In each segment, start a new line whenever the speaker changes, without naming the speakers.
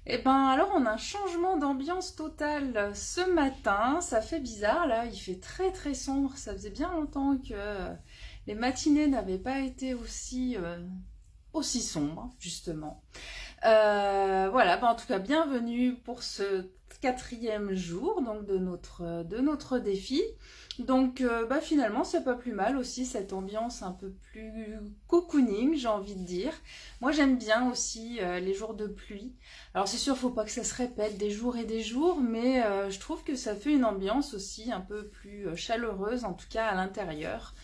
Eh ben alors on a un changement d'ambiance total ce matin, ça fait bizarre là, il fait très très sombre, ça faisait bien longtemps que les matinées n'avaient pas été aussi sombres justement. Voilà, ben, en tout cas bienvenue pour ce quatrième jour donc de notre défi. Donc bah, finalement c'est pas plus mal aussi cette ambiance un peu plus cocooning j'ai envie de dire. Moi j'aime bien aussi les jours de pluie. Alors c'est sûr faut pas que ça se répète des jours et des jours mais je trouve que ça fait une ambiance aussi un peu plus chaleureuse en tout cas à l'intérieur.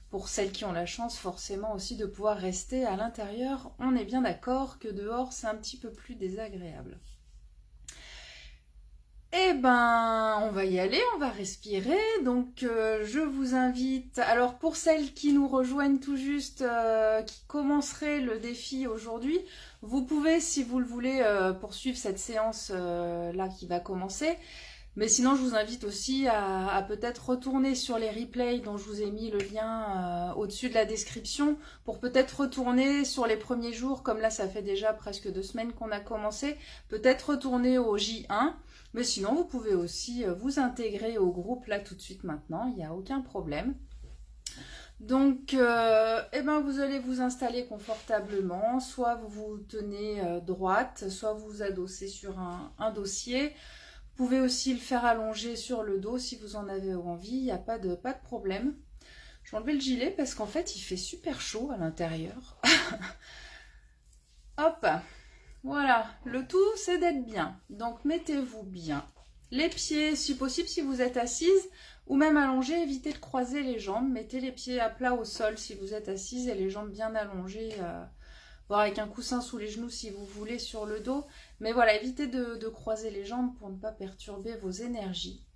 Pour celles qui ont la chance forcément aussi de pouvoir rester à l'intérieur, on est bien d'accord que dehors c'est un petit peu plus désagréable. Eh ben, on va y aller, on va respirer. Donc, je vous invite. Alors, pour celles qui nous rejoignent tout juste, qui commenceraient le défi aujourd'hui, vous pouvez, si vous le voulez, poursuivre cette séance là qui va commencer. Mais sinon, je vous invite aussi à peut-être retourner sur les replays dont je vous ai mis le lien au-dessus de la description pour peut-être retourner sur les premiers jours, comme là ça fait déjà presque 2 semaines qu'on a commencé, peut-être retourner au J1. Mais sinon, vous pouvez aussi vous intégrer au groupe là tout de suite maintenant, il n'y a aucun problème. Donc, eh ben, vous allez vous installer confortablement, soit vous vous tenez droite, soit vous vous adossez sur un dossier. Vous pouvez aussi le faire allonger sur le dos si vous en avez envie, il n'y a pas de problème. Je vais enlever le gilet parce qu'en fait il fait super chaud à l'intérieur. Hop, voilà, le tout c'est d'être bien. Donc mettez-vous bien. Les pieds, si possible, si vous êtes assise ou même allongée, évitez de croiser les jambes. Mettez les pieds à plat au sol si vous êtes assise et les jambes bien allongées. Voire avec un coussin sous les genoux si vous voulez sur le dos. Mais voilà, évitez de croiser les jambes pour ne pas perturber vos énergies,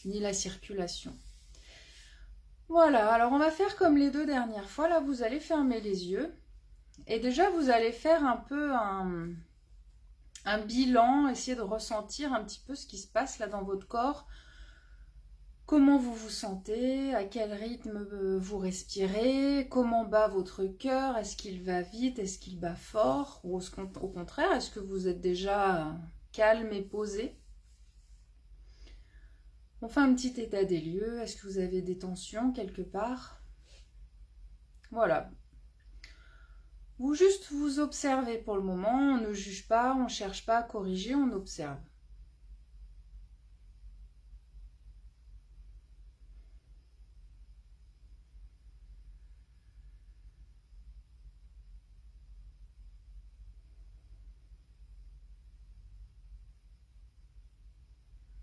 ni la circulation. Voilà, alors on va faire comme les 2 dernières fois. Là, vous allez fermer les yeux. Et déjà, vous allez faire un peu un bilan, essayer de ressentir un petit peu ce qui se passe là dans votre corps. Comment vous vous sentez, à quel rythme vous respirez, comment bat votre cœur, est-ce qu'il va vite, est-ce qu'il bat fort, ou au contraire, est-ce que vous êtes déjà calme et posé. On fait un petit état des lieux, est-ce que vous avez des tensions quelque part? Voilà. Vous juste vous observez pour le moment, on ne juge pas, on ne cherche pas à corriger, on observe.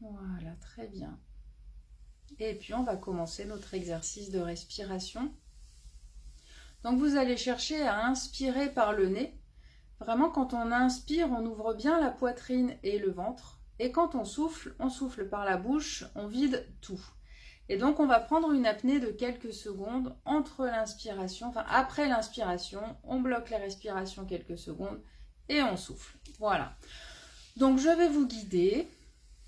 Voilà, très bien. Et puis on va commencer notre exercice de respiration. Donc vous allez chercher à inspirer par le nez. Vraiment quand on inspire, on ouvre bien la poitrine et le ventre. Et quand on souffle par la bouche, on vide tout. Et donc on va prendre une apnée de quelques secondes entre l'inspiration, enfin après l'inspiration, on bloque la respiration quelques secondes et on souffle. Voilà. Donc je vais vous guider.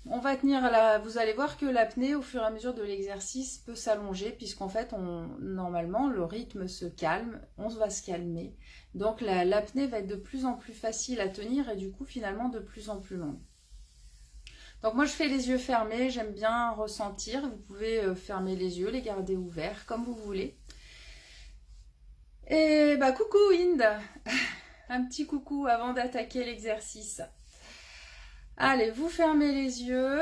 On va tenir là, vous allez voir que l'apnée au fur et à mesure de l'exercice peut s'allonger puisqu'en fait normalement le rythme se calme, on va se calmer. Donc l'apnée va être de plus en plus facile à tenir et du coup finalement de plus en plus longue. Donc moi je fais les yeux fermés, j'aime bien ressentir, vous pouvez fermer les yeux, les garder ouverts comme vous voulez. Et bah coucou Inde, un petit coucou avant d'attaquer l'exercice. Allez, vous fermez les yeux,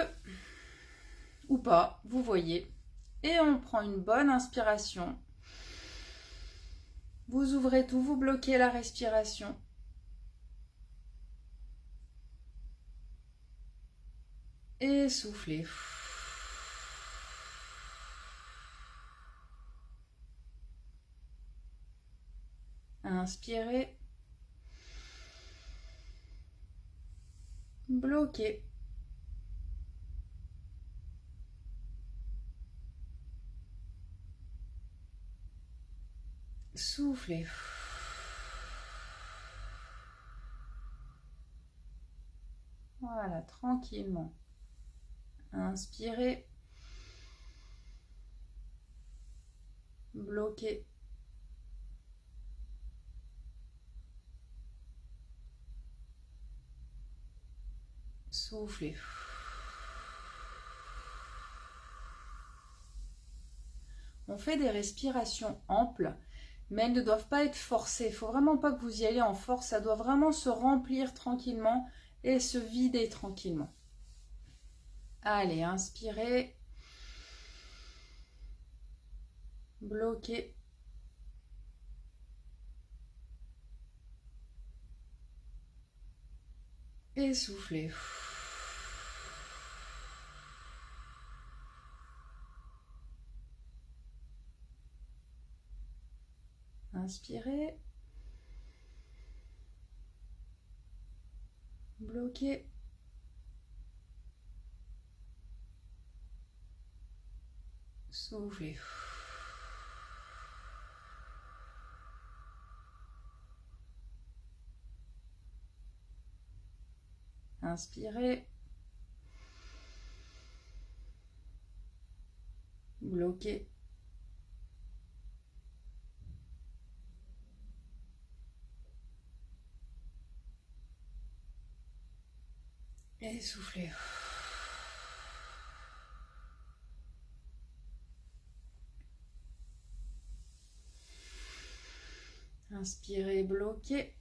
ou pas, vous voyez. Et on prend une bonne inspiration. Vous ouvrez tout, vous bloquez la respiration. Et soufflez. Inspirez. Bloquez. Soufflez. Voilà, tranquillement. Inspirez. Bloquez. Soufflez. On fait des respirations amples, mais elles ne doivent pas être forcées. Il ne faut vraiment pas que vous y alliez en force. Ça doit vraiment se remplir tranquillement et se vider tranquillement. Allez, inspirez. Bloquez. Et soufflez. Inspirez. Bloquez. Soufflez. Inspirez. Bloquez. Et soufflez. Inspirez, bloquez.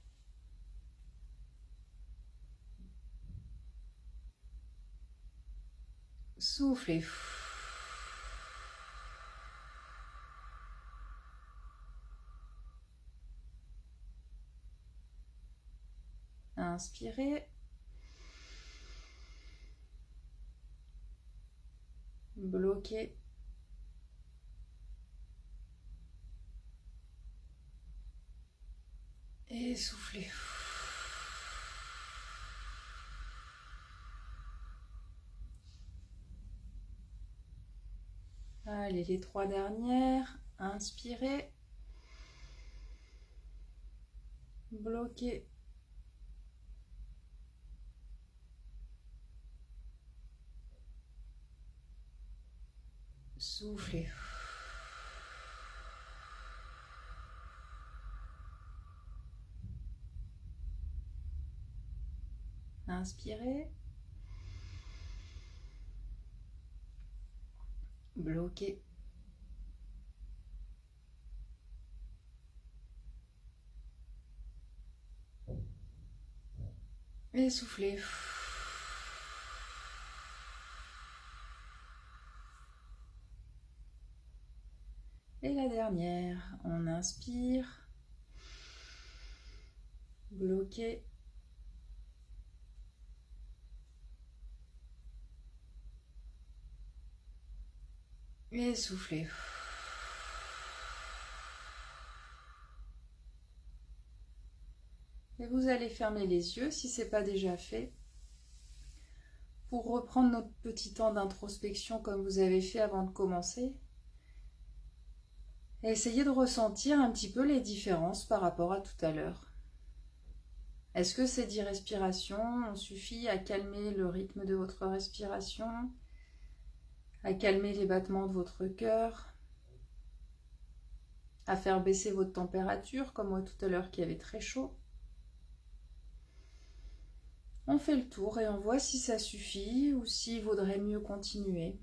Soufflez. Inspirez. Bloquez. Et soufflez. Allez, les 3 dernières. Inspirez. Bloquez. Soufflez. Inspirez. Bloquez. Et soufflez. Et la dernière, on inspire. Bloquez. Et soufflez. Et vous allez fermer les yeux si ce n'est pas déjà fait pour reprendre notre petit temps d'introspection comme vous avez fait avant de commencer. Et essayez de ressentir un petit peu les différences par rapport à tout à l'heure. Est-ce que ces 10 respirations ont suffi à calmer le rythme de votre respiration, à calmer les battements de votre cœur, à faire baisser votre température, comme moi tout à l'heure qui avait très chaud? On fait le tour et on voit si ça suffit ou s'il vaudrait mieux continuer.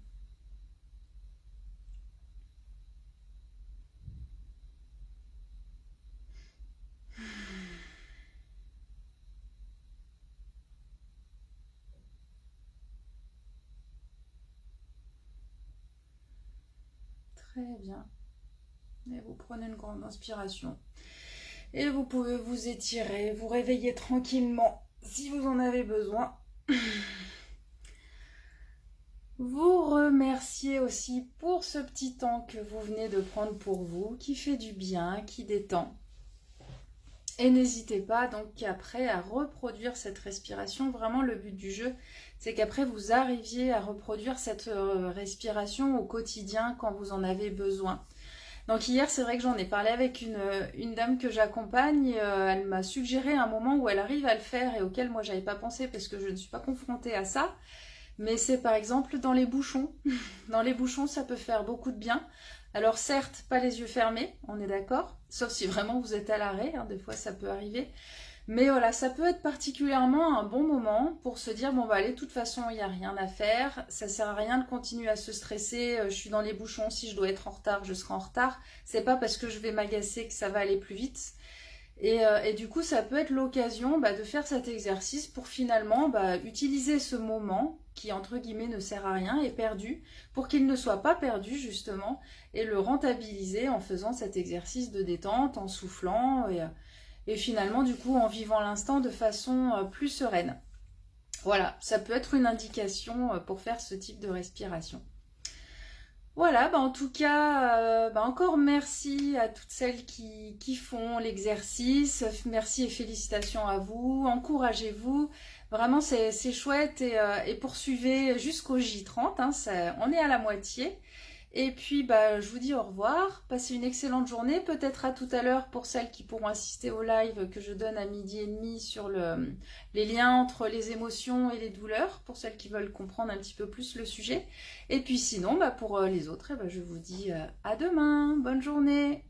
Très bien. Et vous prenez une grande inspiration. Et vous pouvez vous étirer, vous réveiller tranquillement si vous en avez besoin. Vous remercier aussi pour ce petit temps que vous venez de prendre pour vous, qui fait du bien, qui détend. Et n'hésitez pas donc après à reproduire cette respiration. Vraiment, le but du jeu, c'est qu'après vous arriviez à reproduire cette respiration au quotidien quand vous en avez besoin. Donc hier, c'est vrai que j'en ai parlé avec une dame que j'accompagne. Elle m'a suggéré un moment où elle arrive à le faire et auquel moi j'avais pas pensé parce que je ne suis pas confrontée à ça. Mais c'est par exemple dans les bouchons. Dans les bouchons, ça peut faire beaucoup de bien. Alors certes, pas les yeux fermés, on est d'accord. Sauf si vraiment vous êtes à l'arrêt, hein, des fois ça peut arriver. Mais voilà, ça peut être particulièrement un bon moment pour se dire, bon bah allez, de toute façon, il n'y a rien à faire, ça sert à rien de continuer à se stresser, je suis dans les bouchons, si je dois être en retard, je serai en retard. C'est pas parce que je vais m'agacer que ça va aller plus vite. Et du coup, ça peut être l'occasion de faire cet exercice pour finalement utiliser ce moment qui, entre guillemets, ne sert à rien, est perdu, pour qu'il ne soit pas perdu, justement, et le rentabiliser en faisant cet exercice de détente, en soufflant, et finalement, du coup, en vivant l'instant de façon plus sereine. Voilà, ça peut être une indication pour faire ce type de respiration. Voilà, en tout cas, encore merci à toutes celles qui font l'exercice. Merci et félicitations à vous. Encouragez-vous. Vraiment, c'est chouette et poursuivez jusqu'au J30. Hein, on est à la moitié. Et puis, je vous dis au revoir. Passez une excellente journée. Peut-être à tout à l'heure pour celles qui pourront assister au live que je donne à 12h30 sur les liens entre les émotions et les douleurs, pour celles qui veulent comprendre un petit peu plus le sujet. Et puis sinon, pour les autres, je vous dis à demain. Bonne journée.